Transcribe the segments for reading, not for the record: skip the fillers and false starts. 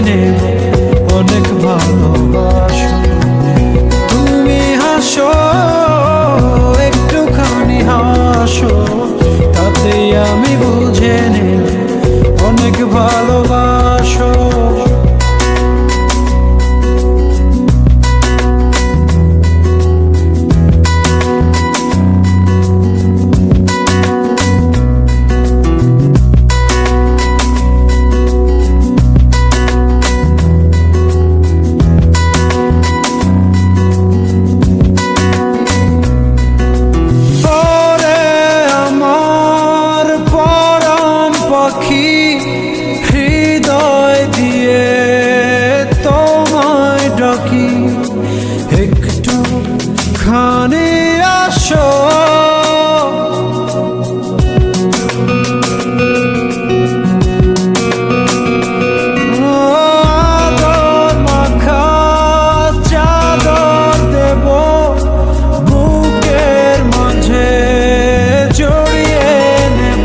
নেব অনেক ভালোবাসো। তুমি হাসো, একটুখানি হাসো, তাতেই আমি বুঝে নেব অনেক ভালোবাসো। হৃদয় দিয়ে তোমায় ডাকি, একটু খানি আসো। আদর মাখা চাদর দেব বুকের মাঝে জড়িয়ে নেব।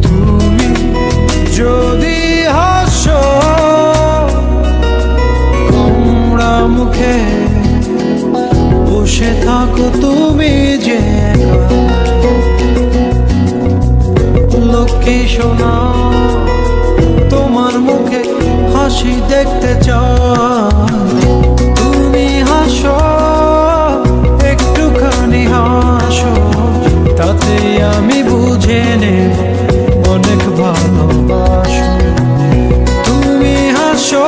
তুমি যদি হাসো, গোমড়া মুখে বসে থাকো তুমি যে লক্ষ্মী সোনা, তোমার মুখে হাসি দেখতে চাই। তুমি হাসো, একটুখানি হাসো, তাতে আমি বুঝে নেব অনেক ভালোবাসো। তুমি হাসো,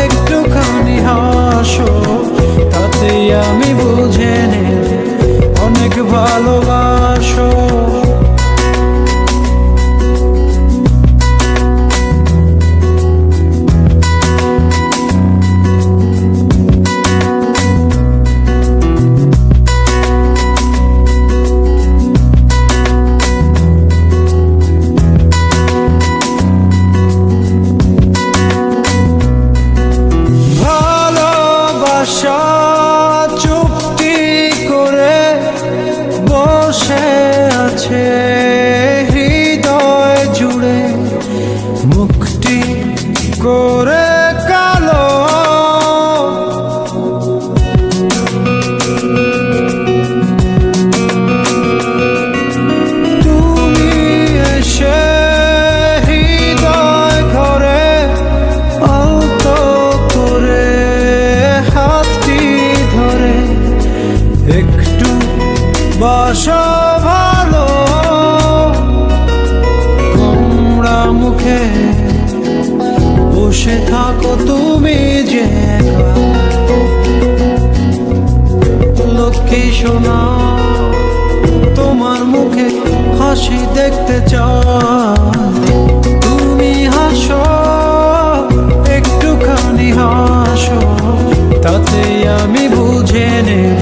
একটুখানি হাসো, তাতে আমি বুঝে নেব অনেক ভালোবাসো। চুক্তি করে বসে আছে হৃদয় জুড়ে, মুক্তি করে কালো। তুমি এসে হৃদয় ঘরে আলতো করে একটু বাসো ভালো, গোমড়া মুখে বসে থাকো তুমি যে লক্ষ্মী সোনা, তোমার মুখে হাসি দেখতে চাই। তুমি হাসো, একটুখানি হাসো, তাতে আমি বুঝে নেব